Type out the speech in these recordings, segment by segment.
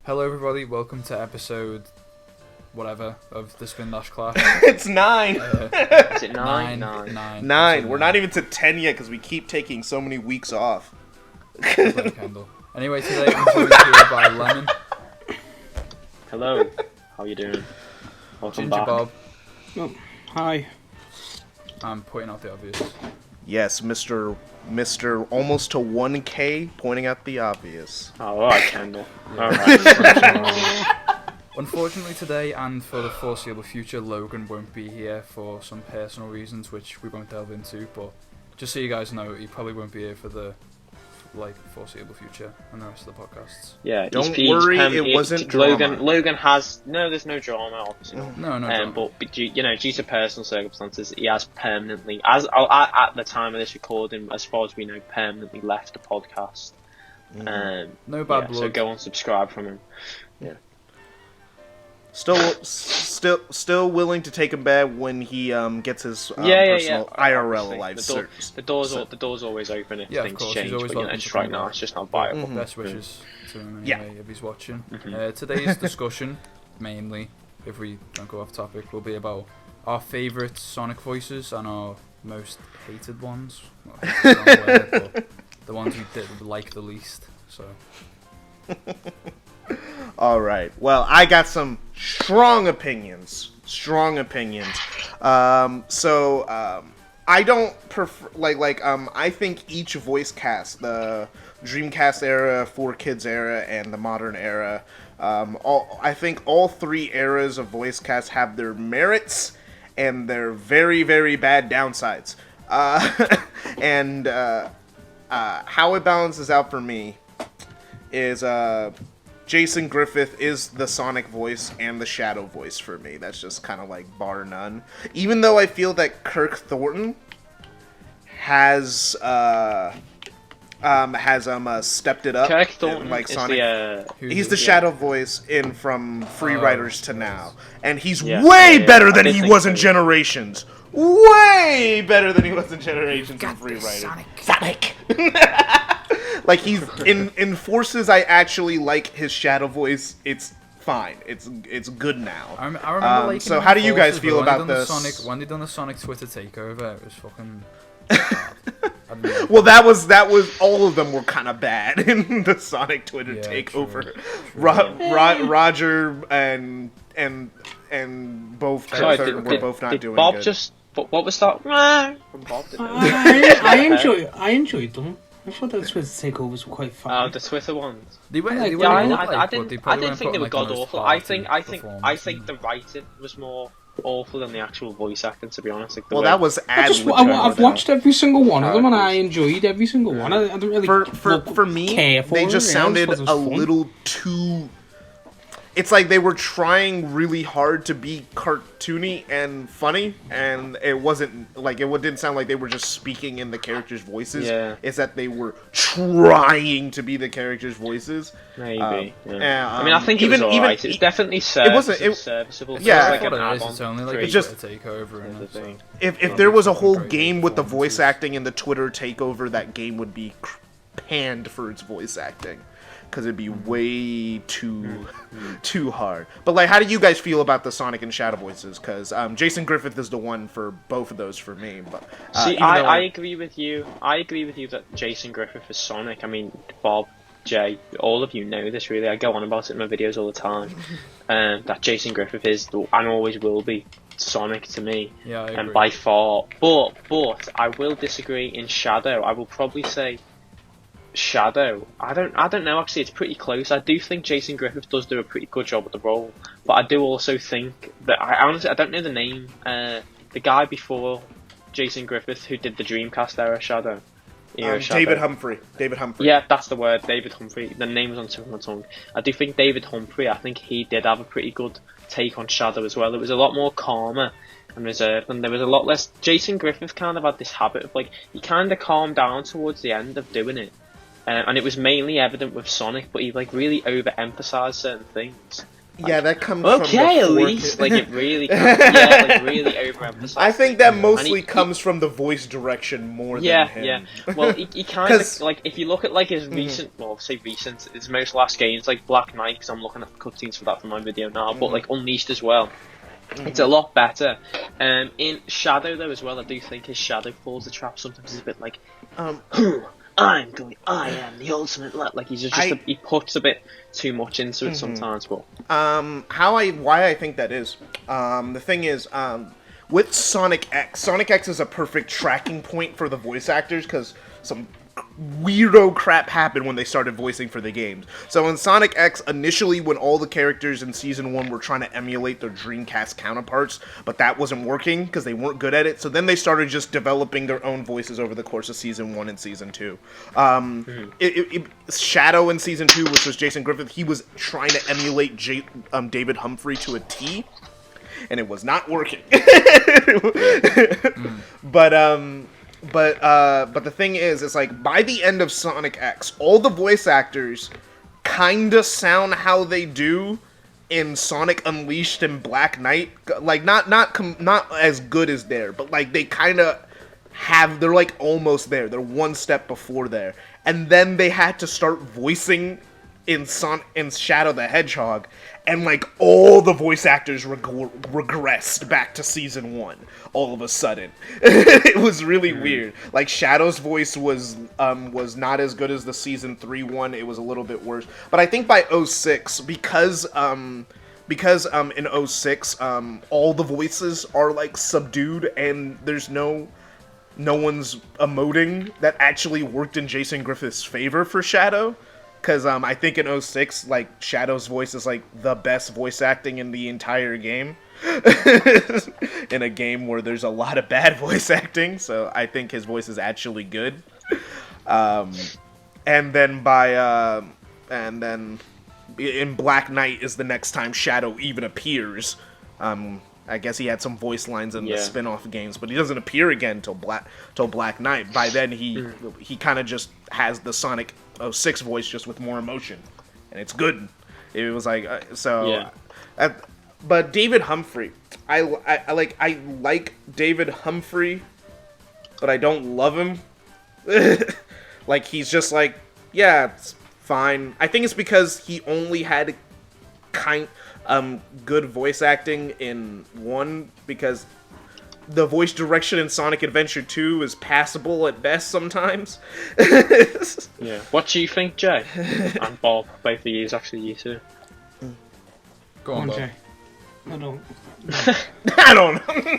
Hello everybody, welcome to episode whatever of the Spindash class. It's 9! Is it 9? 9. We're not even to 10 yet because we keep taking so many weeks off. Kendall. Anyway, today I'm joined here by Lemon. Hello, how you doing? Welcome Ginger back. Bob. Oh, hi. I'm pointing out the obvious. Yes, Mr. Almost to 1K, pointing out the obvious. Oh, alright, Kendall. Alright. Unfortunately today and for the foreseeable future, Logan won't be here for some personal reasons which we won't delve into, but just so you guys know, he probably won't be here for the foreseeable future and the rest of the podcasts. Yeah, Don't worry, it wasn't drama. Logan has there's no drama, obviously. No drama. But due to personal circumstances, he has permanently, at the time of this recording, as far as we know, permanently left the podcast. No bad blood. So go and subscribe from him. Yeah. Still willing to take him back when he gets his personal IRL life. The door's always open if things course, change, but to just right now it's just not viable. Best wishes to him anyway if he's watching. Today's discussion, mainly, if we don't go off topic, will be about our favourite Sonic voices and our most hated ones. Not hated, wrong word, but the ones we did like the least. So. Alright, well, I got some strong opinions. I don't prefer, I think each voice cast, the Dreamcast era, 4Kids era, and the modern era, I think all three eras of voice cast have their merits and their very, very bad downsides. And how it balances out for me is, Jason Griffith is the Sonic voice and the Shadow voice for me. That's just kind of like bar none. Even though I feel that Kirk Thornton has stepped it up. Kirk Thornton like is Sonic. the He's the Shadow voice from Free Riders to now, and he's Yeah. way better than I did he think was in so. Generations. Way better than he was in Generations in Free Riders. Sonic. Like, he's in Forces, I actually like his Shadow voice. It's fine. It's good now. I remember liking so him how in do you guys Forces, feel but about this? When they done the Sonic Twitter takeover, it was fucking. Well, that was all of them were kind of bad in the Sonic Twitter takeover. True. Roger and both Sorry, were both not doing Bob good. What was that? From Bob, I enjoyed them. I thought the Twitter takeovers were quite fun. the Twitter ones. They went. Yeah, They I went didn't- good, I but didn't think they were god awful. I think I the writing was more awful than the actual voice acting. To be honest, like, That was I've watched every single one of them and I enjoyed every single one. I don't really for me. care for They them, just you know, I sounded suppose it was a fun. little too. It's like they were trying really hard to be cartoony and funny, and it wasn't like it didn't sound like they were just speaking in the characters' voices. Yeah. It's that they were trying to be the characters' voices. Maybe. Yeah. I mean, I think it was alright. It was definitely serviceable. Yeah. Like What an it is, add-on it's only like for a each just- Twitter takeover and the that's thing. If there was a whole Great game with the voice performances. acting in the Twitter takeover, that game would be panned for its voice acting. Because it'd be way too hard. But like, how do you guys feel about the Sonic and Shadow voices? Because Jason Griffith is the one for both of those for me. But See, even though I agree with you. I agree with you that Jason Griffith is Sonic. I mean, Bob, Jay, all of you know this really. I go on about it in my videos all the time. That Jason Griffith is and always will be Sonic to me. Yeah, I agree. And by far. But I will disagree in Shadow. I will probably say Shadow. I don't know, actually. It's pretty close. I do think Jason Griffith does do a pretty good job at the role, but I do also think that I don't know the name. The guy before Jason Griffith who did the Dreamcast era Shadow. David Humphrey. Yeah, that's the word, David Humphrey. The name was on the tip of my tongue. I do think David Humphrey, I think he did have a pretty good take on Shadow as well. It was a lot more calmer and reserved, and there was a lot less. Jason Griffith kind of had this habit of, like, he kind of calmed down towards the end of doing it. And it was mainly evident with Sonic, but he, like, really overemphasised certain things. Yeah, that comes okay, from the Elise. Like it really, like really overemphasized. I think that mostly he comes from the voice direction more yeah, than him. yeah. Well, he kind of like if you look at like his recent, well, say recent, his most last games, like Black Knight, because I'm looking at the cutscenes for that for my video now, but like Unleashed as well. It's a lot better. In Shadow though as well, I do think his Shadow falls the trap sometimes is a bit like, I am the ultimate like he's just he puts a bit too much into it sometimes. But why I think that is, the thing is, with Sonic X is a perfect tracking point for the voice actors because some weirdo crap happened when they started voicing for the games. So in Sonic X, initially when all the characters in Season 1 were trying to emulate their Dreamcast counterparts, but that wasn't working because they weren't good at it, so then they started just developing their own voices over the course of Season 1 and Season 2. Shadow in Season 2, which was Jason Griffith, he was trying to emulate David Humphrey to a T, and it was not working. But the thing is, it's like, by the end of Sonic X, all the voice actors kinda sound how they do in Sonic Unleashed and Black Knight. Like, not as good as there, but like, they kinda they're like almost there. They're one step before there. And then they had to start voicing in Shadow the Hedgehog, and like all the voice actors regressed back to Season 1 all of a sudden. It was really weird. Like Shadow's voice was not as good as the Season 3 one. It was a little bit worse. But I think by 06, because in 06 all the voices are like subdued and there's no one's emoting, that actually worked in Jason Griffith's favor for Shadow. Because I think in 06, like, Shadow's voice is, like, the best voice acting in the entire game. In a game where there's a lot of bad voice acting, so I think his voice is actually good. And then in Black Knight is the next time Shadow even appears. I guess he had some voice lines in the spin-off games, but he doesn't appear again till Black Knight. By then, he kind of just has the Sonic 06 voice, just with more emotion, and it's good. It was like but David Humphrey, I like David Humphrey, but I don't love him. Like, he's just like, yeah, it's fine. I think it's because he only had good voice acting in 1, because the voice direction in Sonic Adventure 2 is passable at best sometimes. Yeah. What do you think, Jay? And Bob, both of you, actually you two. Go on, Bob. Jay. I don't. I don't know.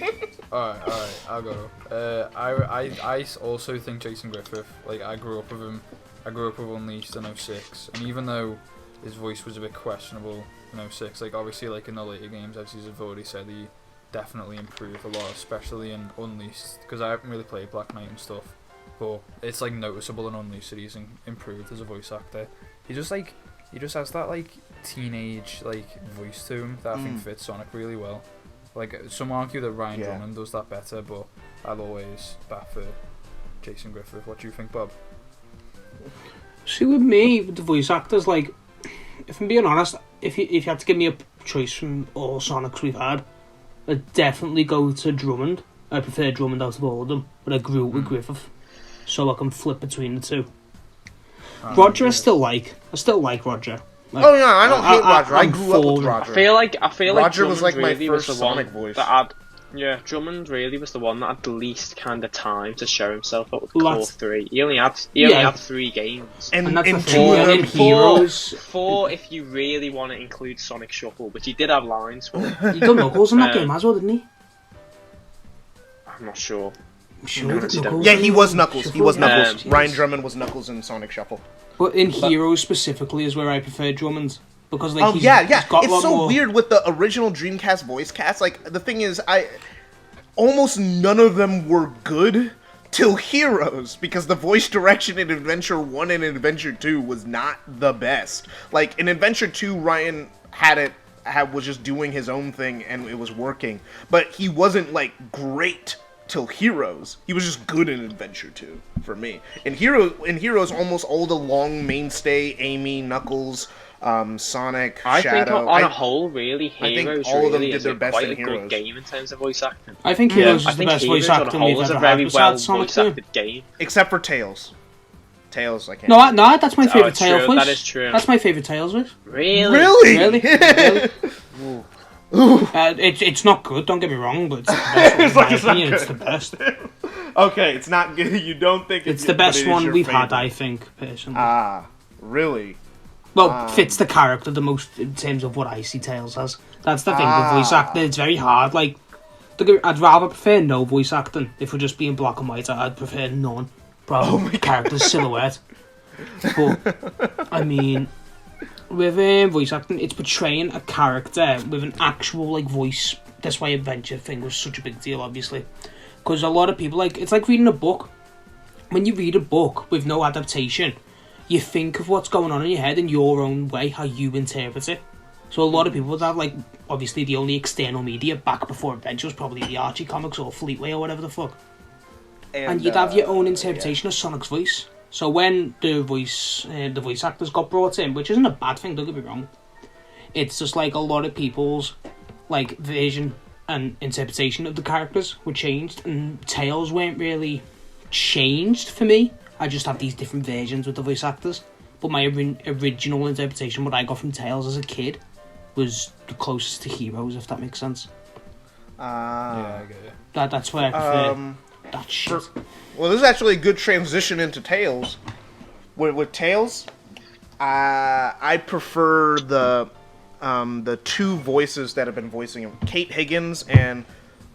Alright, I'll go. I also think Jason Griffith, like, I grew up with him. I grew up with Unleashed in 06, and even though his voice was a bit questionable in 06, like, obviously, like, in the later games, as you've already said, he definitely improved a lot, especially in Unleashed, because I haven't really played Black Knight and stuff, but it's, like, noticeable in Unleashed that he's improved as a voice actor. He just has that, like, teenage, like, voice to him that I think fits Sonic really well. Like, some argue that Ryan Drummond does that better, but I'll always bat for Jason Griffith. What do you think, Bob? See, with me, with the voice actors, like, if I'm being honest, if you had to give me a choice from all Sonics we've had, I'd definitely go to Drummond. I prefer Drummond out of all of them, but I grew up with Griffith, so I can flip between the two. Roger, I still like Roger. Like, oh yeah, I don't hate Roger. I grew up with Roger. I feel like Roger was like my really first Sonic voice. Drummond really was the one that had the least kind of time to show himself up with Core 3. He only had 3 games. And that's in the thing. two of them, Heroes. 4 if you really want to include Sonic Shuffle, which he did have lines for. He done Knuckles in that game as well, didn't he? I'm not sure. I'm sure that Knuckles. Yeah, he was Knuckles. He was Knuckles. Yeah. Ryan Drummond was Knuckles in Sonic Shuffle. But in Heroes specifically is where I prefer Drummond. Because, like, he's yeah. got It's so more... weird with the original Dreamcast voice cast. Like, the thing is, almost none of them were good till Heroes, because the voice direction in Adventure 1 and Adventure 2 was not the best. Like, in Adventure 2, Ryan was just doing his own thing and it was working. But he wasn't, like, great till Heroes. He was just good in Adventure 2, for me. In Heroes, almost all the long mainstay, Amy, Knuckles, Sonic, I Shadow. think on a whole, really, I think Heroes all of them really did is their best quite in a Heroes. good game in terms of voice acting. I think Heroes is the best voice Heroes on a acting whole we've is a ever had very well besides Sonic voice 2. acted game. Except for Tails. Tails, I can't. No, that's my favourite Tails true, voice. that is true. That's my favourite Tails voice. Really? Really? Really? It's not good, don't get me wrong, but it's the best. It's like it's not it's good. the best. Okay, it's not good. You don't think It's it's the good, but best it is one your we've had, favorite. I think, personally. Ah, really? Well, fits the character the most in terms of what I see Tails as. That's the thing with voice acting. It's very hard. Like, I'd rather prefer no voice acting. If we're just being black and white, I'd prefer none. Probably the character's silhouette. But, I mean, with voice acting, it's portraying a character with an actual, like, voice. That's why Adventure thing was such a big deal, obviously. Because a lot of people, like, it's like reading a book. When you read a book with no adaptation, you think of what's going on in your head in your own way, how you interpret it. So a lot of people would have, like, obviously the only external media back before Adventure was probably the Archie comics or Fleetway or whatever the fuck. And you'd have your own interpretation of Sonic's voice. So when the voice actors got brought in, which isn't a bad thing, don't get me wrong, it's just like a lot of people's, like, version and interpretation of the characters were changed, and Tails weren't really changed for me. I just have these different versions with the voice actors. But my original interpretation, what I got from Tails as a kid, was the closest to Heroes, if that makes sense. Yeah, I get it. That's where I prefer that shit. Well, this is actually a good transition into Tails. With Tails, I prefer the two voices that have been voicing him, Kate Higgins and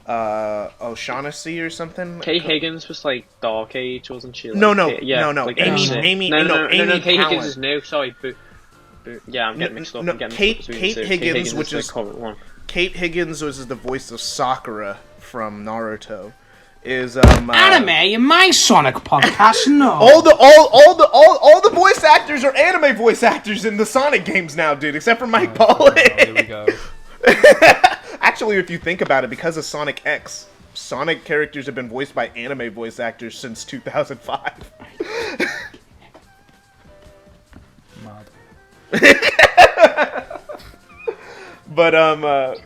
O'Shaughnessy or something. Kate Higgins was like Dark Age, wasn't she? Like, No. Like Amy Kate Palin. Higgins is new. Sorry, yeah, I'm getting mixed up. No, I'm getting Kate mixed up between the two. Higgins, Kate which is is the current one. Kate Higgins was the voice of Sakura from Naruto. Is Anime in my Sonic podcast? No. all the voice actors are anime voice actors in the Sonic games now, dude, except for Mike Paul. Here we go. Actually, if you think about it, because of Sonic X, Sonic characters have been voiced by anime voice actors since 2005. Mad. But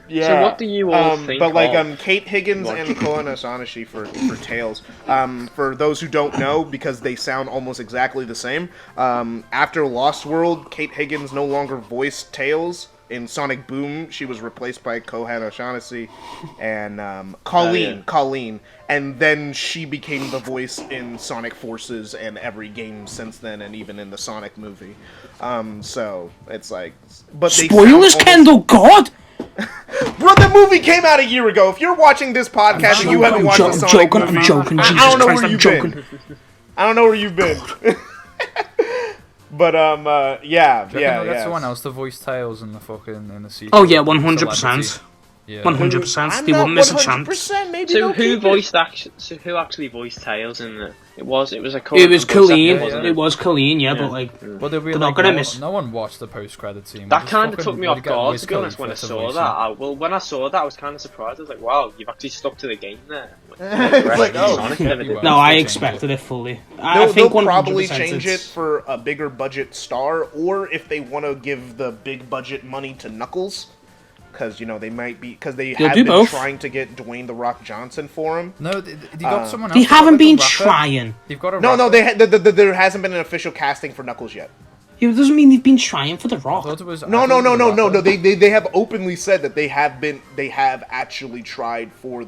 yeah. So what do you all think? But like of Kate Higgins and Koen Asanishi for Tails. For those who don't know, because they sound almost exactly the same. After Lost World, Kate Higgins no longer voiced Tails. In Sonic Boom, she was replaced by Kohan O'Shaughnessy and Colleen, and then she became the voice in Sonic Forces and every game since then, and even in the Sonic movie. So it's like, but they Spoilers, Kendall. God. Bro, the movie came out a year ago. If you're watching this podcast and you haven't watched the Sonic movie, I'm joking. I don't know where you've been. I don't know where you've been. But yeah. That's someone else to voice Tails in the sequel. Oh yeah, 100%. Yeah. 100%. They wouldn't miss a chance. Maybe So they'll who keep it. who actually voiced Tails in the? It was a It was Colleen, Colleen. It was Colleen. Yeah, but like, But they're not gonna miss. No one watched the post-credit scene. That kind of took me off guard, to be honest, when I saw that. When I saw that, I was kind of surprised. I was like, wow, you've actually stuck to the game there. Like, oh. Sonic never did. no, I expected it fully. They'll think probably 100% change it it's- for a bigger budget star, or if they want to give the big budget money to Knuckles, because they might be they They'll have do been both. trying to get Dwayne the Rock Johnson for him. No, they got someone else. They haven't been rapper. trying. They've got a No, rapper. there hasn't been an official casting for Knuckles yet. It doesn't mean they've been trying for The I Rock. thought it was. No. They have openly said that they have actually tried for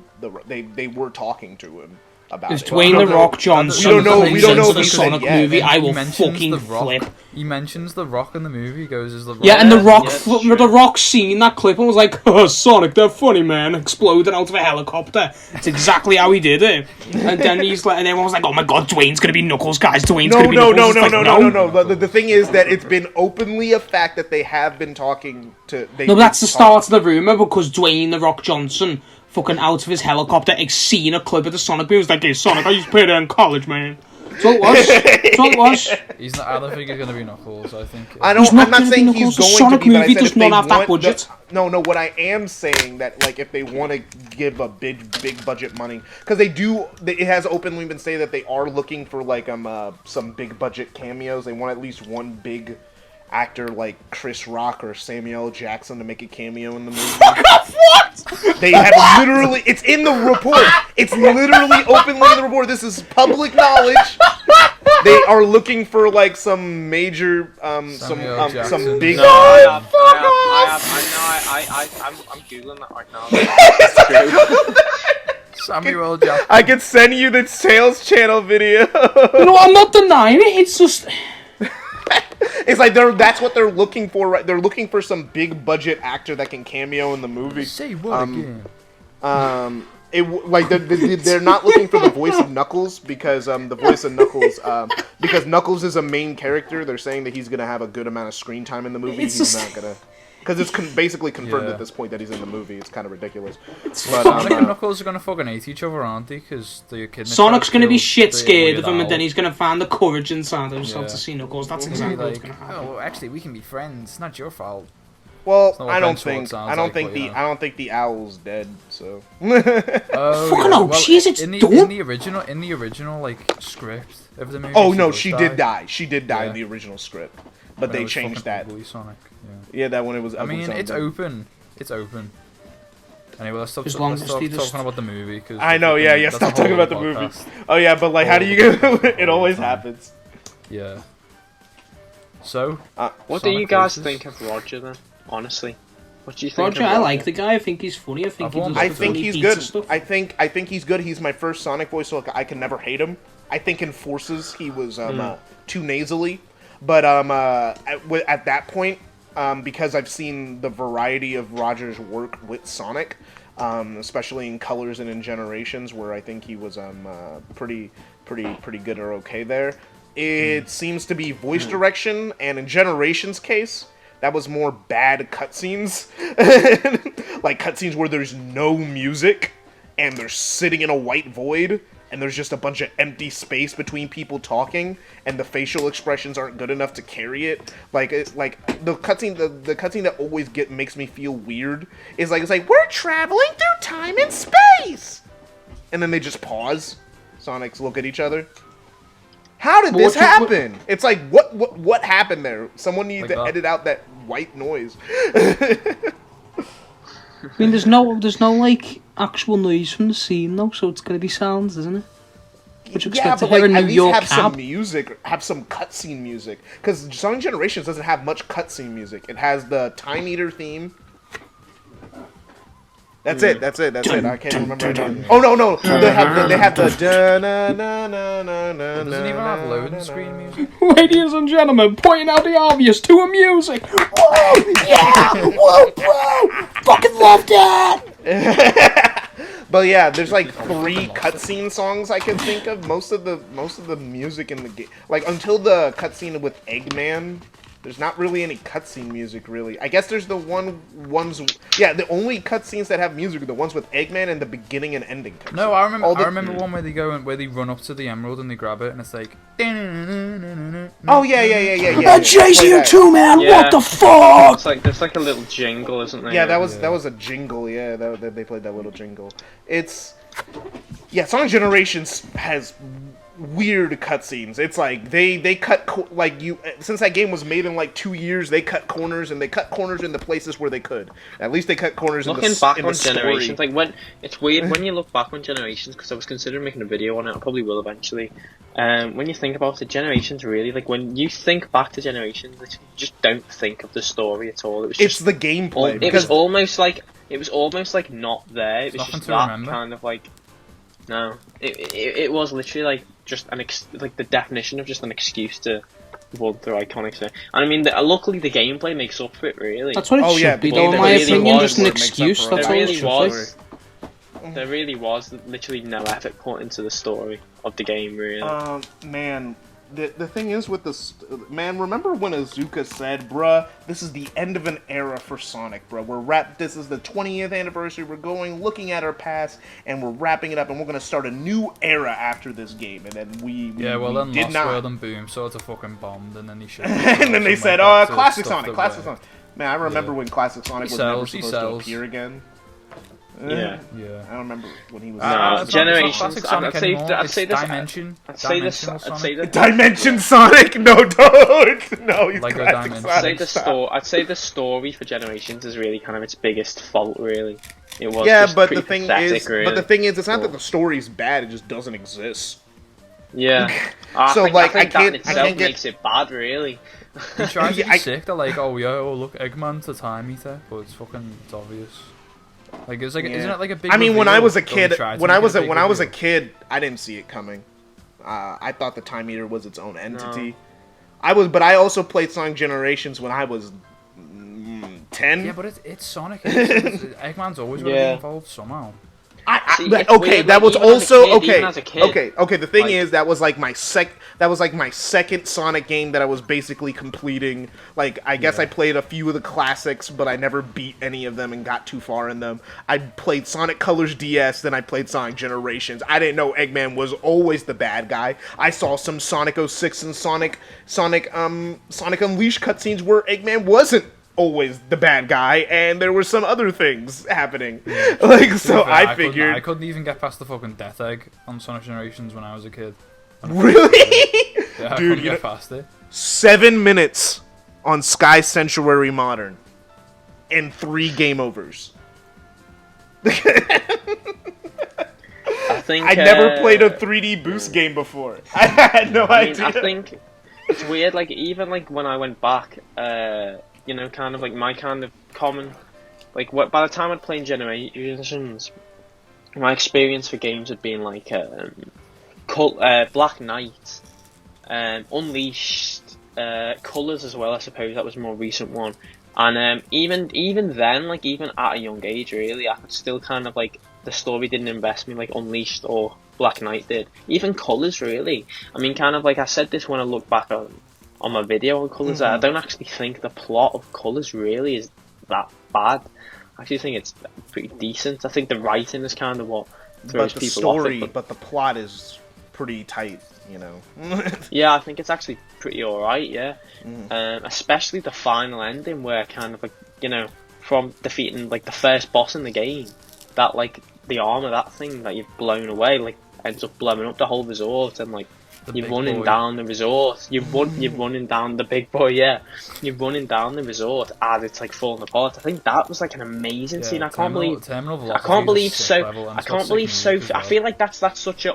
they were talking to him about Is it. Dwayne The Rock Johnson We don't know for if the he said Sonic yes. movie? I He will mentions fucking The Rock. flip. He mentions The Rock in the movie. He goes, "Is The Rock?" Yeah, and The Rock, yeah, it's true. The Rock seen that clip and was like, "Oh, Sonic, they're funny, man!" Exploded out of a helicopter. It's exactly how he did it. And then he's like, and everyone was like, "Oh my God, Dwayne's gonna be Knuckles, guys! Dwayne's gonna be Knuckles." It's like, No. But the thing is that it's been openly a fact that they have been talking to. No, but that's the start of the rumor because Dwayne The Rock Johnson, fucking out of his helicopter, seen a clip of the Sonic movie. He was like, "Hey, Sonic, I used to play there in college, man." So it was. So it was. He's not. I don't think he's gonna be Knuckles. I think. I'm He's not not gonna be saying he's Knuckles. The going Sonic to be, but I movie said does if they not have that want budget. No. What I am saying that like if they want to give a big budget money, because they do. It has openly been stated that they are looking for like some big budget cameos. They want at least one big actor like Chris Rock or Samuel L. Jackson to make a cameo in the movie. What? They have literally. It's in the report. It's literally openly in the report. This is public knowledge. They are looking for like some major, some big. I'm googling that right now. Samuel Jackson. I can send you the sales channel video. No, I'm not denying it. It's just. It's like that's what they're looking for. Right? They're looking for some big budget actor that can cameo in the movie. Say what again? They're not looking for the voice of Knuckles because the voice of Knuckles because Knuckles is a main character. They're saying that he's gonna have a good amount of screen time in the movie. He's not gonna. Because it's basically confirmed at this point that he's in the movie. It's kind of ridiculous. But Sonic and Knuckles are going to fucking hate each other, aren't they? Because the kid. Sonic's going to be shit scared of him, and then he's going to find the courage inside himself to see Knuckles. That's exactly what's going to happen. Oh, well, actually, we can be friends. It's not your fault. Well, I don't think the owl's dead. So. Fucking no, it's in the original like script of the movie. Oh no, she did die. She did die in the original script, but they changed that. Sonic. Yeah, that one it was. I mean, it's open. It's open. Anyway, let's stop talking about the movie. Cause I know, yeah. Stop talking about the movie. Oh yeah, but like, how do you get? It always happens. Yeah. So, what do you guys think of Roger then? Honestly, what do you think? Roger, I like the guy. I think he's funny. I think he's good. I think he's good. He's my first Sonic voice, so I can never hate him. I think in Forces he was too nasally, but at that point. Because I've seen the variety of Roger's work with Sonic, especially in Colors and in Generations, where I think he was pretty good or okay there. It seems to be voice direction, and in Generations' case, that was more bad cutscenes, like cutscenes where there's no music and they're sitting in a white void. And there's just a bunch of empty space between people talking, and the facial expressions aren't good enough to carry it. Like the cutscene, the cutscene that always makes me feel weird is like we're traveling through time and space, and then they just pause. Sonics look at each other. How did this happen? It's like what happened there? Someone needs to edit out that white noise. I mean, there's no like actual noise from the scene though, so it's gonna be sounds, isn't it? Would you expect to hear a New York have some music, have some cutscene music, because Sonic Generations doesn't have much cutscene music. It has the Time Eater theme. That's it. I can't remember it. Oh no! They have the doesn't even have loading screen music. Ladies and gentlemen, pointing out the obvious to a music. Whoa, yeah, whoa, bro, fucking love that. But yeah, there's like 3 cutscene songs I can think of. Most of the music in the game, like until the cutscene with Eggman. There's not really any cutscene music, really. I guess there's the ones. Yeah, the only cutscenes that have music are the ones with Eggman and the beginning and ending. Cutscene. No, I remember one where they run up to the emerald and they grab it and it's like. Oh yeah. I'm chasing you too, man. Yeah. What the fuck? It's like there's like a little jingle, isn't there? Yeah, that was a jingle. Yeah, they played that little jingle. Sonic Generations has weird cutscenes. It's like they cut since that game was made in like 2 years, they cut corners in the places where they could. At least they cut corners looking in the back in on the Generations. story. Like when it's weird when you look back on Generations, because I was considering making a video on it. I probably will eventually. When you think about it, Generations really, like when you think back to Generations, you just don't think of the story at all. It's the gameplay. It was almost like not there. It was just that remember. kind of like. No, it was literally like just the definition of just an excuse to run through iconic stuff. And I mean, luckily the gameplay makes up for it, really. That's what it should be, though. In my opinion, just an excuse. That's all it should be. There really was literally no effort put into the story of the game, really. Man. The thing is with this, man, remember when Azuka said, bruh, this is the end of an era for Sonic, bruh. This is the 20th anniversary, we're looking at our past, and we're wrapping it up, and we're going to start a new era after this game, and then we then did Lost not. World and Boom sort of fucking bombed, and then he should. And then they said, Classic Sonic. Man, I remember when Classic Sonic was never supposed to appear again. Yeah. Yeah. I don't remember when he was. No, it's Generations. not classic Sonic anymore. I'd say this. Dimension. I'd say this. Dimensional I'd say Sonic. that. Dimension Sonic? No, don't. No, he's Lego classic Dimension. Sonic. I'd say the story for Generations is really kind of its biggest fault. Really, it was. Yeah, just but pretty the thing pathetic, is, really. it's not that the story's bad; it just doesn't exist. Yeah. So, I think I that can't- in I itself can't get- makes it bad, really. He tries to Yeah, be sick. They're like, oh yeah, oh look, Eggman's a time eater, but it's obvious. Like it's like, Yeah. isn't it like a big? I mean, when I reveal? was a Or he kid, tried to when I make was it a big when I was a reveal? kid, I didn't see it coming. I thought the Time Eater was its own entity. But I also played Sonic Generations when I was 10. Yeah, but it's Sonic. Eggman's always going to Yeah. be involved somehow. See, Okay, it's weird, that like, was even as a also kid, okay. even as a kid, Okay. The thing like- is, that was like my second Sonic game that I was basically completing. Like, I guess Yeah. I played a few of the classics, but I never beat any of them and got too far in them. I played Sonic Colors DS, then I played Sonic Generations. I didn't know Eggman was always the bad guy. I saw some Sonic 06 and Sonic Unleashed cutscenes where Eggman wasn't always the bad guy, and there were some other things happening. Like, so I figured. I couldn't even get past the fucking Death Egg on Sonic Generations when I was a kid. Really? Yeah, I Dude, couldn't get past it. 7 minutes on Sky Sanctuary Modern and 3 game overs. I think I never played a 3D boost game before. I had no I mean, idea. I think it's weird. Like even like when I went back, you know, kind of like my kind of common, like what by the time I'd played Generations, my experience for games had been like Black Knight, Unleashed, Colors as well. I suppose that was a more recent one. And even then, like even at a young age, really, I could still kind of like the story didn't invest me like Unleashed or Black Knight did. Even Colors, really. I mean, kind of like I said this when I look back on my video on Colors. I don't actually think the plot of Colors really is that bad. I actually think it's pretty decent. I think the writing is kind of what throws But the people story, off it. but the plot is pretty tight, you know. Yeah, I think it's actually pretty alright, yeah. Especially the final ending where kind of like, you know, from defeating like the first boss in the game, that like the armor, that thing that you've blown away, like ends up blowing up the whole resort and like you're running down the resort. You're running down the big boy, yeah. You're running down the resort as it's like falling apart. I think that was like an amazing scene. I can't believe so. I feel like that's such a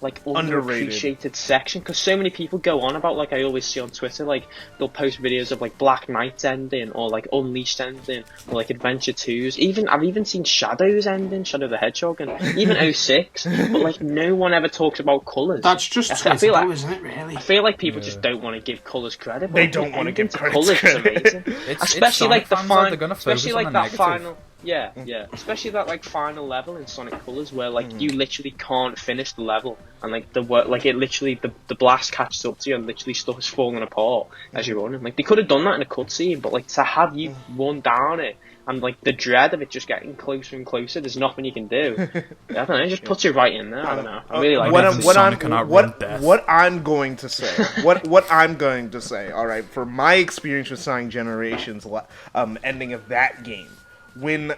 underappreciated section because so many people go on about, like I always see on Twitter, like they'll post videos of like Black Knight's ending or like Unleashed ending or like Adventure 2's. I've even seen Shadow's ending, Shadow the Hedgehog, and even 06, but like no one ever talks about Colours. That's just Twitter, feel like, isn't it, really? I feel like people just don't want to give Colours credit. They don't want to give Colours credit. Especially like the final, especially like that final. Yeah, especially that like final level in Sonic Colors where like you literally can't finish the level and like it literally the blast catches up to you and literally stuff is falling apart as you're running. Like they could have done that in a cutscene, but like to have you run down it and like the dread of it just getting closer and closer, there's nothing you can do. I don't know, it just puts you right in there. I don't know. I really like what I'm going to say. What I'm going to say. All right, for my experience with Sonic Generations, ending of that game. When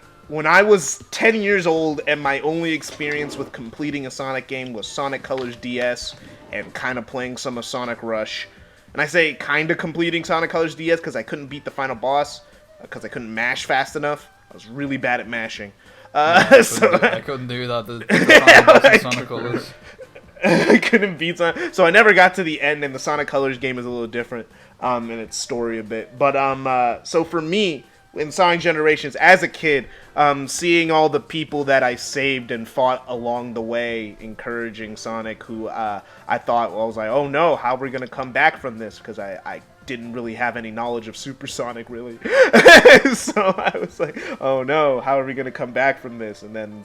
I was 10 years old and my only experience with completing a Sonic game was Sonic Colors DS and kind of playing some of Sonic Rush. And I say kind of completing Sonic Colors DS because I couldn't beat the final boss because I couldn't mash fast enough. I was really bad at mashing. I couldn't do that. The final boss in Sonic Colors. I couldn't beat Sonic. So I never got to the end, and the Sonic Colors game is a little different in its story a bit. But so for me, in Sonic Generations, as a kid, seeing all the people that I saved and fought along the way, encouraging Sonic, who I thought, well, I was like, oh no, how are we going to come back from this? Because I didn't really have any knowledge of Super Sonic, really. So I was like, oh no, how are we going to come back from this? And then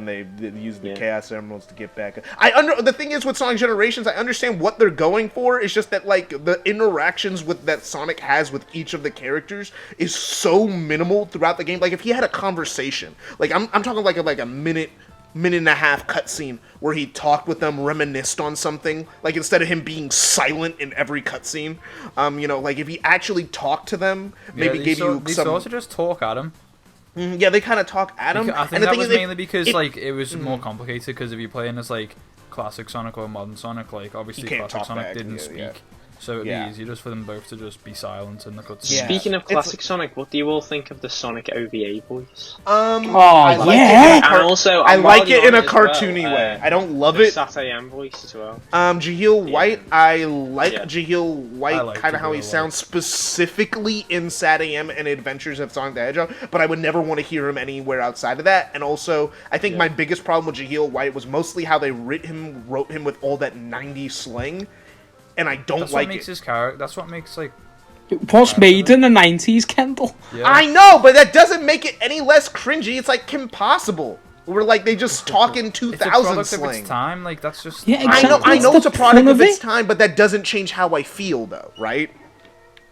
they use the Chaos Emeralds to get back. The thing is with Sonic Generations, I understand what they're going for. It's just that like the interactions that Sonic has with each of the characters is so minimal throughout the game. Like if he had a conversation, like I'm talking like a minute and a half cutscene where he talked with them, reminisced on something. Like instead of him being silent in every cutscene, like if he actually talked to them, maybe gave you some. They sort of just talk at him. Yeah, they kind of talk at him. I think and the that thing was is, mainly because like it was more complicated because if you're playing as like classic Sonic or modern Sonic, like obviously You can't classic talk Sonic back, didn't yeah, speak, yeah. so it'd Yeah. be easier just for them both to just be silent in the cutscene. Yeah. Speaking of It's- classic Sonic, what do you all think of the Sonic OVA voice? I like yeah. it in a And also, I while like you're it in on a as well, cartoony way. I don't love the it. Sat AM voice as well. Jaheel White, I like Yeah. Jaheel White, I like kind of how he Jaheel sounds specifically in Sat AM and Adventures of Sonic the Hedgehog, but I would never want to hear him anywhere outside of that. And also, I think my biggest problem with Jaheel White was mostly how they wrote him with all that 90s slang, and I don't That's like what makes it. his character. That's what makes like. It was made in the 90s, Kendall. Yeah. I know, but that doesn't make it any less cringy. It's like Kim Possible, where like they just talk in It's a 2000 product of slang. its time. Like that's just. Yeah, I know, exactly. I know That's it's a the product fun of of its it. time, but that doesn't change how I feel, though, right?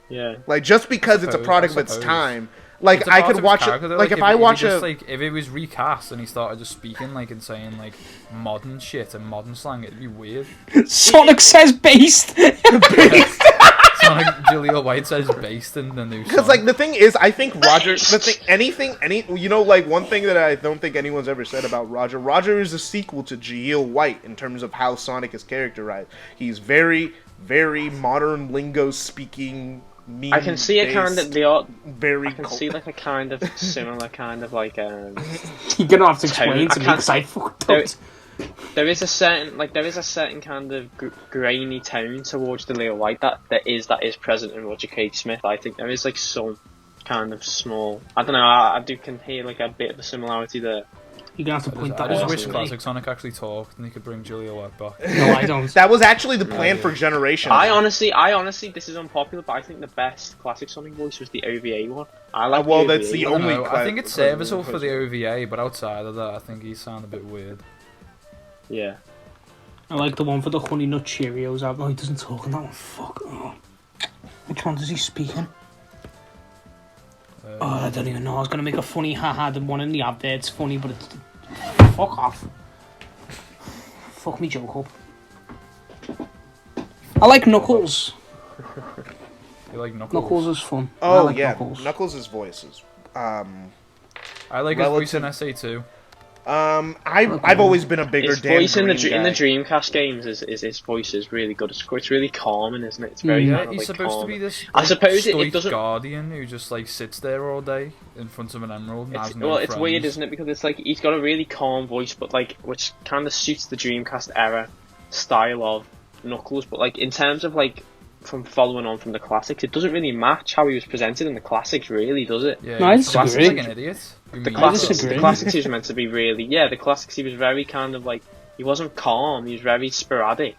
Yeah. Like just because it's a suppose- product I of its suppose. time, like It's a I part could of watch its it. character, though, Like if if I he watch just, a, like if it was recast and he started just speaking like and saying like modern shit and modern slang, it'd be weird. Sonic says based. Sonic Jaleel White says based in the new song. because like the thing is, I think Roger. The thing, you know, like one thing that I don't think anyone's ever said about Roger. Roger is a sequel to Jaheel White in terms of how Sonic is characterized. He's very, very modern lingo speaking. I can see a kind of the art. very. I can see like a kind of similar kind of like You're gonna have to explain to me because I fucked up. there is a certain kind of grainy tone towards the Leo White that is present in Roger K. Smith. I think there is like some kind of small. I don't know. I can hear like a bit of a similarity there. You're gonna have to point I that just out wish to me. Classic Sonic actually talked and he could bring Jaleel White back. No, I don't. That was actually the plan for Generations. I honestly, this is unpopular, but I think the best classic Sonic voice was the OVA one. I like. well, the that's OVA the one. only. No, I think it's cla- serviceable for the OVA, but outside of that, I think he sounded a bit weird. Yeah. I like the one for the Honey Nut Cheerios. Oh, he doesn't talk in that one. Fuck. Oh. Which one does he speak in? Oh, I don't even know. I was gonna make a funny haha. The one in the ad there, it's funny, but it's fuck off. Fuck me, joke up. I like Knuckles. You like Knuckles? Knuckles is fun. I Oh like yeah, Knuckles. Knuckles' voices. I like his voice in Relative- SA2. I've always been a bigger His Dan voice in the Green in the guy. Dreamcast games is his voice is really good. It's really calming, isn't it? It's very Yeah, kind of, he's like, supposed to calm. be this. I like, suppose it stoic doesn't- guardian who just like sits there all day in front of an emerald. And It's, has no well, it's friends. weird, isn't it? Because it's like he's got a really calm voice, but like which kind of suits the Dreamcast era style of Knuckles. But like in terms of like from following on from the classics, it doesn't really match how he was presented in the classics, really, does it? Yeah, No, I he's disagree. like an idiot. The I classics, disagree. the classics he was meant to be really, the classics he was very kind of like, he wasn't calm, he was very sporadic,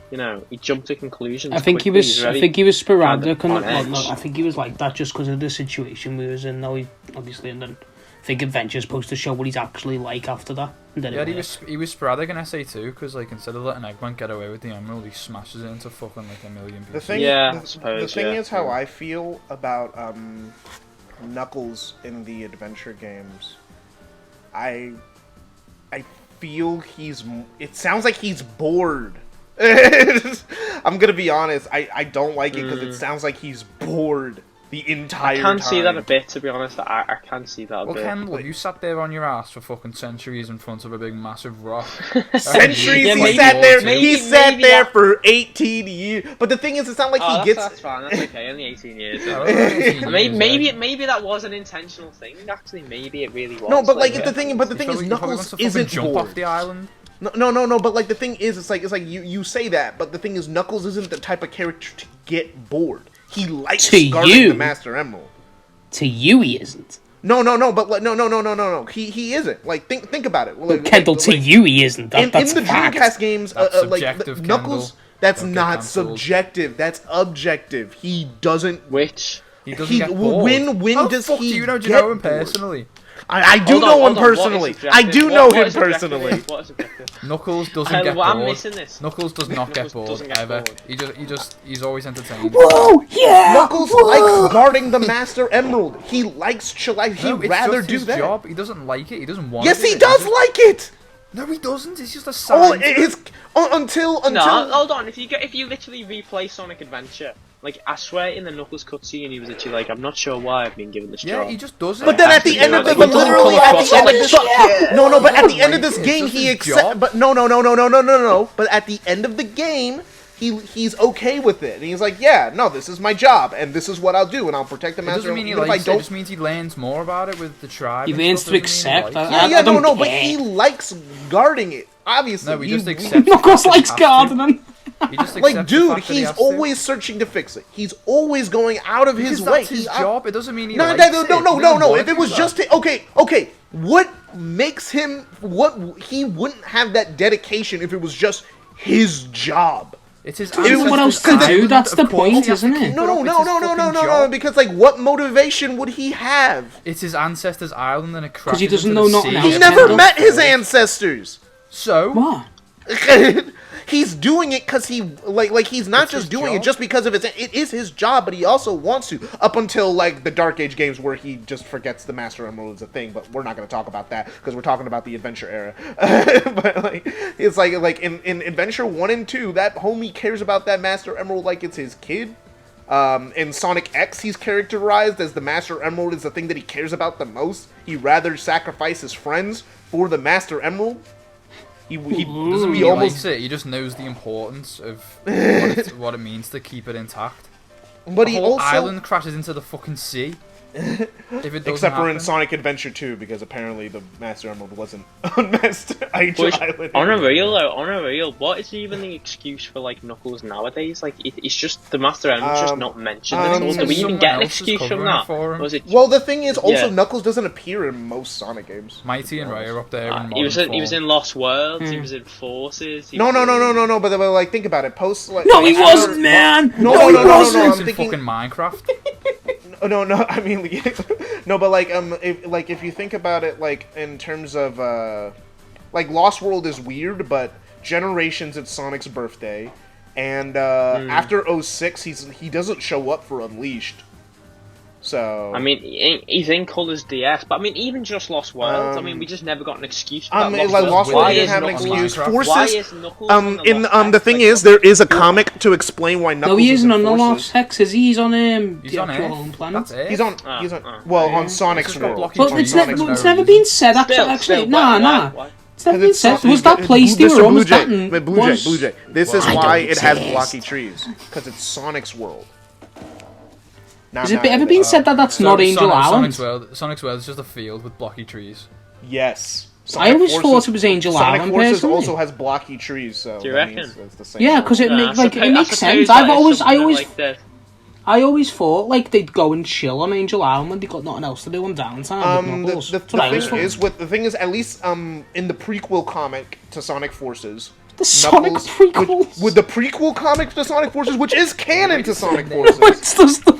you know, he jumped to conclusions. I think he quickly, was. I very think he was sporadic, kind and of on well, edge. I think he was like that just because of the situation we was in. Now he obviously, and then I think Adventure's supposed to show what he's actually like after that. And then Yeah, it he worked. was sporadic in SA2 because like instead of letting Eggman get away with the emerald, he smashes it into fucking like a million pieces. The thing, Yeah, I the suppose, thing yeah. is how I feel about Knuckles in the adventure games. I feel it sounds like he's bored. I'm gonna be honest. I don't like it because it sounds like he's bored the entire I time. can see that a bit, to be honest. I can see that a Well, bit. Kendall, you sat there on your ass for fucking centuries in front of a big massive rock. Centuries. Yeah, he maybe- sat there. maybe- he sat maybe there that- for 18 years. But the thing is, it's not like Oh, he that's, gets. that's fine. That's okay. Only 18 years. Yeah, isn't it? well, 18 Maybe years, maybe that was an intentional thing. Actually, maybe it really was. No, but like yeah. the thing. But the He thing is, probably wants Knuckles to fucking isn't jump bored. off the island. No. But like the thing is, it's like you say that, but the thing is, Knuckles isn't the type of character to get bored. He likes To guarding you. the Master Emerald. To you, he isn't. No. But like, no. He isn't. Like think about it. Like, Kendall, to you, he isn't. That's in the fact. Dreamcast games, That's like subjective, Knuckles. Kendall. That's Don't get not cancelled. subjective. That's objective. He doesn't. Which He doesn't get bored. When How does fuck he do you know? Do you get know him bored? personally? I do Hold on, know him hold on, what is personally. subjective? I do What- know what him is subjective? personally. What is subjective? Knuckles doesn't get I'm bored. missing this. Knuckles does not get Knuckles bored doesn't get ever. bored. He's always entertained. Whoa, yeah. Knuckles likes guarding the Master Emerald. He likes chillax. He'd No, it's rather just do his that. job. He doesn't like it. He doesn't want Yes, it. he does like it. No, he doesn't. It's just a Oh, sign. it's until No, hold on. If you literally replay Sonic Adventure Like, I swear in the Knuckles cutscene, he was actually like, I'm not sure why I've been given this job. Yeah, he just does it. But then at the end of the, but literally at the end of this, no, but at the end of this game, he accepts. But no. But at the end of the game, he's okay with it, and he's like, yeah, no, this is my job, and this is what I'll do, and I'll protect the master. It doesn't mean he likes it. It just means he learns more about it with the tribe. He learns to accept. But he likes guarding it. Obviously, no, he just accepts. Knuckles likes gardening. He just like, dude, he's always searching to fix it. He's always going out of his way. That's his job. It doesn't mean he no. If it was just okay, what makes him? What he wouldn't have that dedication if it was just his job. It's his. What else to do? That's the point, isn't it? No. Because like, what motivation would he have? It's his ancestors' island, and it crashes. Because he doesn't know nothing else. He never met his ancestors. So what? He's doing it because he he's not just doing it just because of it is his job, but he also wants to, up until like the Dark Age games where he just forgets the Master Emerald is a thing. But we're not going to talk about that because we're talking about the Adventure era. But like, it's like in Adventure 1 and 2, that homie cares about that Master Emerald like it's his kid. In Sonic X, he's characterized as the Master Emerald is the thing that he cares about the most. He'd rather sacrifice his friends for the Master Emerald. He doesn't mean he likes it. He just knows the importance of what it means to keep it intact. But the he whole also island crashes into the fucking sea. If it except for in Sonic Adventure 2, because apparently the Master Emerald wasn't on Master Island. On a real, what is even the excuse for like Knuckles nowadays? Like, it's just the Master Emerald's just not mentioned at all. Do we even get an excuse from that? Well, the thing is, also Knuckles doesn't appear in most Sonic games. Mighty and Ray are up there. He was in Lost Worlds. He was in Forces. No. But like, think about it. No, he wasn't, man. No, I'm thinking fucking Minecraft. No, I mean, no, but like, if you think about it, like, in terms of, like, Lost World is weird, but Generations, it's Sonic's birthday, and, after 06, he doesn't show up for Unleashed, so... I mean, he's in Colors DS, but I mean, even just Lost Worlds, I mean, we just never got an excuse for that. Lost Worlds didn't have an excuse. Forces, why is Knuckles the thing is, there is a comic to explain why Knuckles he isn't on the Lost Hex, is he? He's on He's on home planet. He's on on Sonic's world. But it's never been said, actually. Nah. It's never been said. Was that place they were on? Blue Jay. This is why it has blocky trees. Because it's Sonic's world. Has it ever been said that that's not Angel Island? Sonic's World is just a field with blocky trees. Yes. I always thought it was Angel Island. Sonic Forces also has blocky trees, so do you reckon? It's the same. Yeah, because it makes sense. I always thought like they'd go and chill on Angel Island when they got nothing else to do on downtime. The thing is, at least in the prequel comic to Sonic Forces. The Sonic prequel? With the prequel comic to Sonic Forces, which is canon to Sonic Forces. It's just the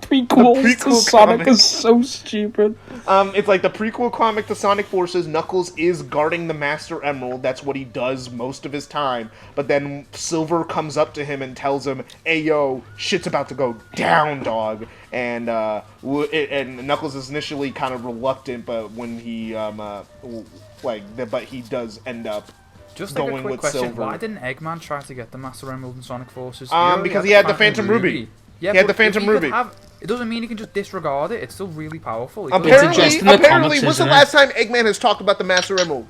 prequel to Sonic is so stupid. It's like the prequel comic to Sonic Forces, Knuckles is guarding the Master Emerald, that's what he does most of his time, but then Silver comes up to him and tells him, hey yo, shit's about to go down, dog, and Knuckles is initially kind of reluctant, but when he, but he does end up just going like a quick with question, Silver. Why didn't Eggman try to get the Master Emerald in Sonic Forces? Because he had the Phantom Ruby. Yeah, he had the Phantom Ruby. It doesn't mean he can just disregard it. It's still really powerful. Apparently, when's the last time Eggman has talked about the Master Emerald?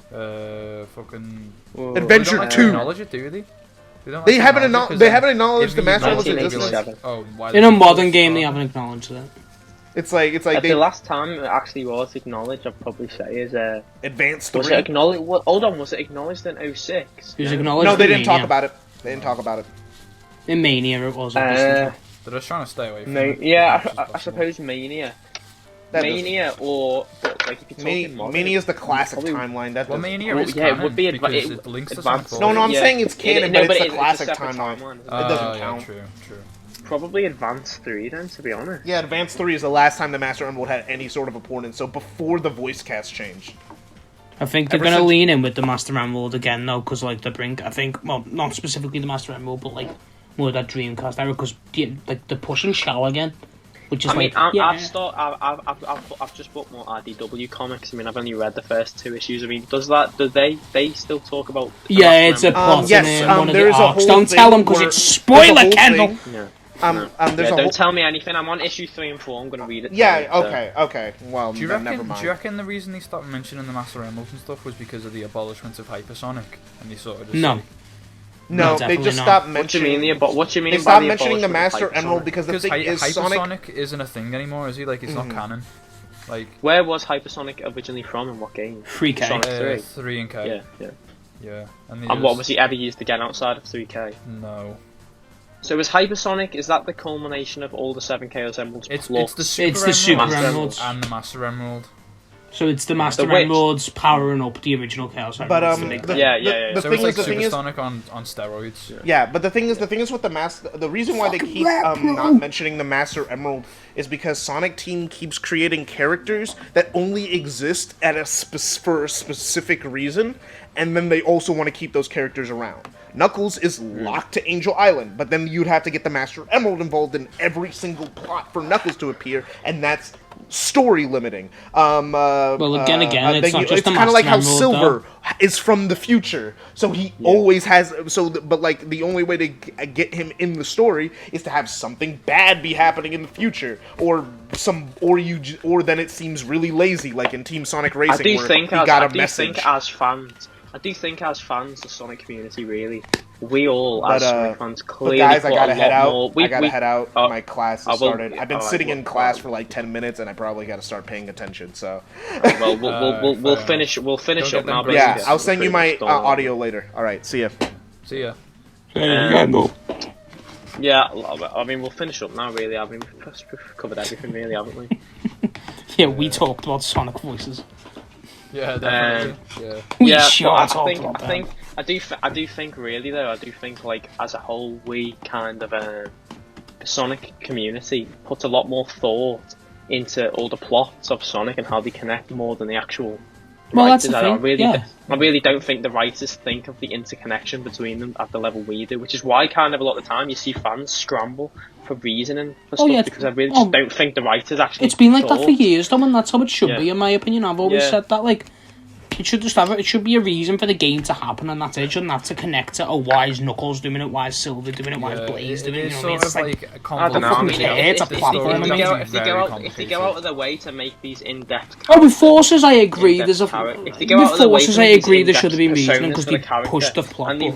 Fucking Adventure 2. Acknowledge it, do they? They haven't acknowledged the Master Emerald's existence. In a modern game, they haven't acknowledged it. It's like the last time it actually was acknowledged, I'd probably say is Advanced 3. Was it acknowledged? Hold on, was it acknowledged in 06? It was acknowledged. No, they didn't talk about it. They didn't talk about it. In Mania, it was. They're just trying to stay away from it. Yeah, I suppose Mania. Mania, or like if you're talking modern, Mania is the classic timeline. Well, Mania is canon, it would be because it links to Sonic Forces. No, I'm saying it's canon, but it's the classic timeline. It doesn't count. True. Probably Advanced 3 then, to be honest. Yeah, Advanced 3 is the last time the Master Emerald had any sort of importance, so before the voice cast changed. I think they're going to lean in with the Master Emerald again, though, because like not specifically the Master Emerald, but like more of that Dreamcast era, because they're pushing Shell again. which is I mean, like, yeah. I've just bought more IDW comics. I mean, I've only read the first 2 issues. I mean, do they still talk about? Yeah, it's a plot yes, in one of the there's a arcs. whole Don't tell them because thing it's where- spoiler, there's a whole Kendall. thing- No. There's a Don't whole. tell me anything. I'm on issue 3 and 4. I'm gonna read it. Yeah. tonight, Okay. Well, Do you then reckon? never mind. Do you reckon the reason they stopped mentioning the Master Emerald and stuff was because of the abolishment of hypersonic, and they sort of just No. like, No, No, they definitely just not. stopped So. What do mentioning. you mean the what do you mean They by stopped the mentioning the abolishment of Master hypersonic? Emerald because the because thing is Sonic. hypersonic isn't a thing anymore, is he? Like, it's not canon. Like, Where was hypersonic originally from, and what game? 3K. Sonic 3. 3 and K. Yeah. And what was he ever used again outside of 3K? No. So is hypersonic? Is that the culmination of all the 7 Chaos Emeralds? It's plus the Super It's the Super Master Emeralds. and the Master Emerald. So it's the Master which? Emeralds powering up the original Chaos But Emeralds. to make them. the So thing it's like is, the thing is, Supersonic on steroids. yeah. But the thing is with the master. The reason why they keep not mentioning the Master Emerald is because Sonic Team keeps creating characters that only exist at for a specific reason, and then they also want to keep those characters around. Knuckles is locked to Angel Island, but then you'd have to get the Master Emerald involved in every single plot for Knuckles to appear, and that's story limiting. Well, again, it's not just the kind of like how Master Silver Emerald, is from the future, so he always has. But like the only way to get him in the story is to have something bad be happening in the future, or then it seems really lazy, like in Team Sonic Racing, I do where think he got a think message. as fans, the Sonic community really, we all as Sonic fans clearly But guys, I put gotta a head lot out. more. I gotta head out. My class has started. I've been alright, sitting in well, class for like 10 minutes, and I probably got to start paying attention. So, Well, we'll finish. We'll finish Don't up get now. them yeah, Yes, I'll send you my Pretty much done. audio later. All right, see ya. See ya. Yeah, I mean, we'll finish up now. Really, I mean, we've covered everything, really, haven't we? Yeah, we talked about Sonic voices. Yeah, definitely. Yeah. We Yeah, sure but talked about them. I do think really though, I do think like as a whole we kind of the Sonic community puts a lot more thought into all the plots of Sonic and how they connect more than the actual Well, that's writers. the thing, I really don't think the writers think of the interconnection between them at the level we do, which is why kind of a lot of the time you see fans scramble for reasoning for stuff because I really just don't think the writers actually. It's been like that for thought. years, though, and that's how it should Yeah. be, in my opinion. I've always Yeah. said that, like, it should just have it should be a reason for the game to happen, and that's it. It shouldn't have to connect to, why is Knuckles doing it, why is Silver doing it, why is Blaze doing it, you know what I mean? It's like, I don't know. I mean, it's a platform. if they go out of their way to make these in-depth. with Forces, I agree. in-depth There's a if they go out with of their way Forces, to I make these agree. There should have been in-depth reasoning personas because for they the character, pushed the plot. and they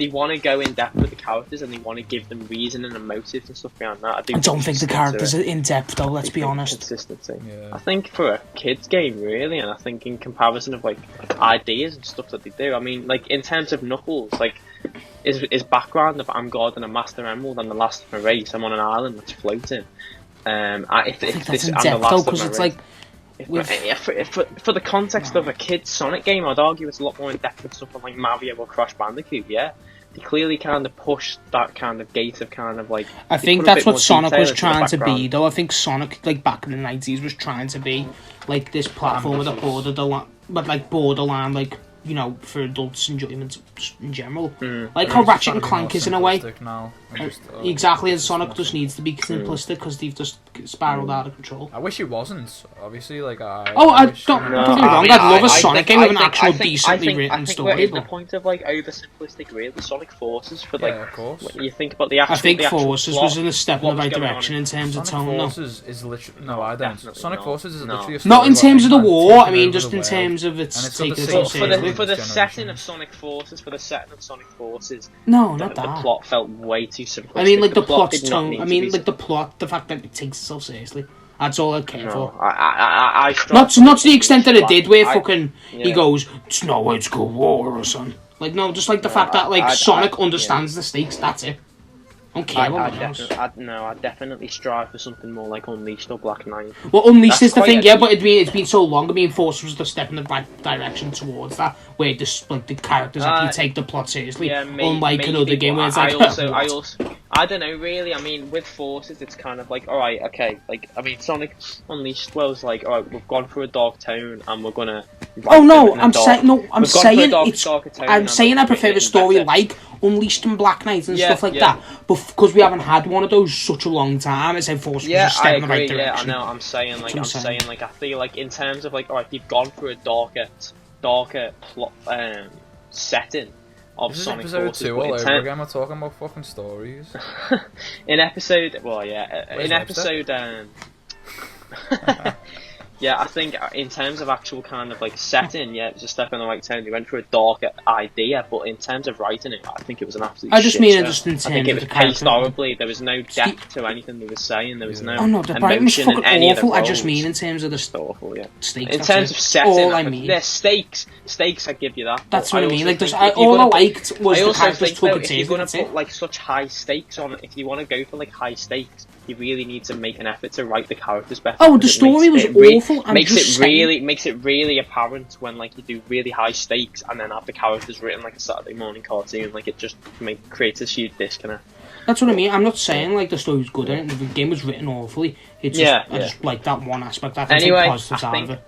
want to go in depth with the characters, and they want to give them reasoning and motives and stuff behind that. I don't think the characters are in depth, though. Let's be honest. Consistency. Yeah. I think for a kids game, really, and I think in comparison of like ideas and stuff that they do. I mean, like in terms of Knuckles, like his background of I'm God and a Master Emerald and the last of my race. I'm on an island that's floating. I think that's in depth, though, because it's like. For the context of a kid's Sonic game, I'd argue it's a lot more in depth with stuff like Mario or Crash Bandicoot. Yeah, they clearly kind of pushed that kind of gate of kind of like. I think that's what Sonic was trying to be, though. I think Sonic, like back in the 90s, was trying to be like this platform with a borderline, like, you know, for adults' enjoyment in general. Like how Ratchet and Clank is in a way. Exactly, and Sonic just needs to be simplistic because they've just spiraled out of control. I wish it wasn't. Obviously, like don't get me wrong. I'd love a Sonic game with an actual decently written story. I think the point of like oversimplistic, really, Sonic Forces for like. Yeah, of course. When you think about the actual. I think the actual Forces plot, was in a step in the right direction in terms of Sonic tone. Forces is literally no, I don't. Definitely Sonic not. Forces is No. literally a story Not in about terms of the Eggman war. I taking mean, over just the in world. terms of And its it's got the taking same itself thing for seriously. the generation. setting of Sonic Forces, No, the not that. plot felt way too simplistic. I mean, like the plot plot's did not tone. need I to mean, be like the plot, the fact that it takes itself seriously. That's all I care No, for. I Not to the extent that it did, where fucking he yeah. goes, "It's no way to go war or something." Like no, just like the fact that like Sonic understands the stakes. That's it. I don't care what else. I definitely strive for something more like Unleashed or Black Knight. Well, Unleashed is the quite thing, a- yeah, but it's been so long. I mean, Force was the step in the right direction towards that, where just like the characters actually take the plot seriously, unlike another game where it's like. I don't know really. I mean, with Forces, it's kind of like, all right, okay. Like, I mean, Sonic Unleashed was like, all right, we've gone through a dark tone and we're gonna. Oh no, I'm saying no. I'm saying it's. I'm saying I prefer a story like Unleashed and Black Knight and Yeah, stuff like yeah. that. But because we haven't had one of those such a long time, it's enforced Yeah, a step I in the right agree. Yeah, I direction. know. I'm saying That's what I'm saying. I feel like in terms of like, alright, you've gone through a darker plot setting of This is Sonic episode Forces. 2 but all in over again. We're talking about fucking stories. in episode, well, yeah, Where's in Webster? episode. Yeah, I think in terms of actual kind of like setting, yeah, it was a step in the right turn. You went for a darker idea, but in terms of writing it, I think it was an absolute. I just shit mean show. it just in I think terms it of was the paced character. horribly. There was no depth to anything they were saying. There was no Oh no, the writing was emotion in fucking any of the awful. I just roles. mean in terms of the It's awful, yeah. stakes. In that's terms it. of setting, all I mean. there's stakes, I give you that. That's but what I also mean. Like, think there's, if you're all I gonna put- liked was I the also characters think took though, a if you're take. going That's to it. put like such high stakes on, if you want to go for like high stakes, you really need to make an effort to write the characters better. Oh, the because it story was makes it awful. I'm makes just it makes it really apparent when like you do really high stakes and then have the characters written like a Saturday morning cartoon. Like it just creates a huge disconnect. That's what I mean. I'm not saying like the story was good. The game was written awfully. It's just, Yeah, I yeah. just like that one aspect. I can Anyway, take positives I out think of it.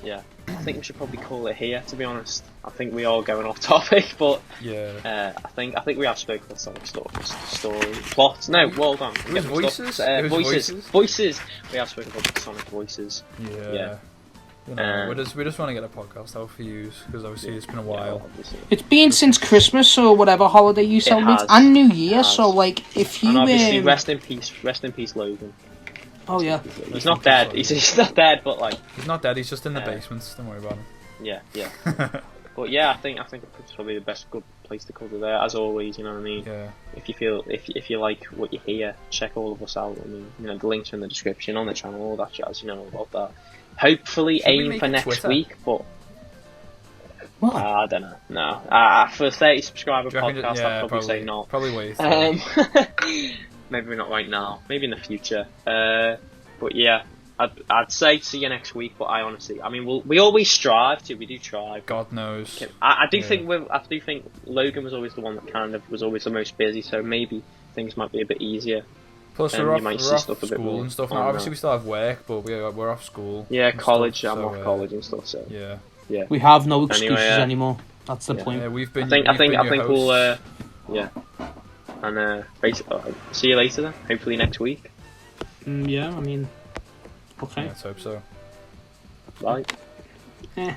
yeah. I think we should probably call it here. To be honest, I think we are going off topic, but Yeah. I think we have spoken about Sonic story plot. No, well done. It was voices. It was Voices. We have spoken about Sonic voices. Yeah. You know, we just want to get a podcast out for you because obviously it's been a while. Obviously. It's been since Christmas or whatever holiday you celebrate, has. and New Year. has. So like, if you And obviously, rest in peace, Logan. oh yeah, He's not dead. He's not dead, but like, He's not dead. He's just in the basement. Don't worry about him. yeah. But yeah, I think it's probably the best good place to cover there. As always, you know what I mean. Yeah. If you feel if you like what you hear, check all of us out. I mean, you know, the links are in the description on the channel, all that jazz. You know all about that. Hopefully, Should we aim make for it next Twitter? week, but what? I don't know. No, for a 30 subscriber Do you reckon podcast, I'd probably say not. Probably wait. Maybe not right now. Maybe in the future. But yeah, I'd say see you next week. But I mean, we always strive to. We do try. God knows. I do think Logan was always the one that kind of was always the most busy. So maybe things might be a bit easier. Plus, you we're off, might we're see off stuff a bit school more and stuff. on Now, obviously, that. we still have work, but we're off school. Yeah, and college. stuff, I'm so, off college and stuff. So Yeah. We have no excuses Anyway, anymore. That's the yeah. point. Yeah, we've been. I think your we'll hosts. yeah. And basically, see you later then. Hopefully next week. Yeah, I mean, okay. Yeah, let's hope so. Bye. Eh.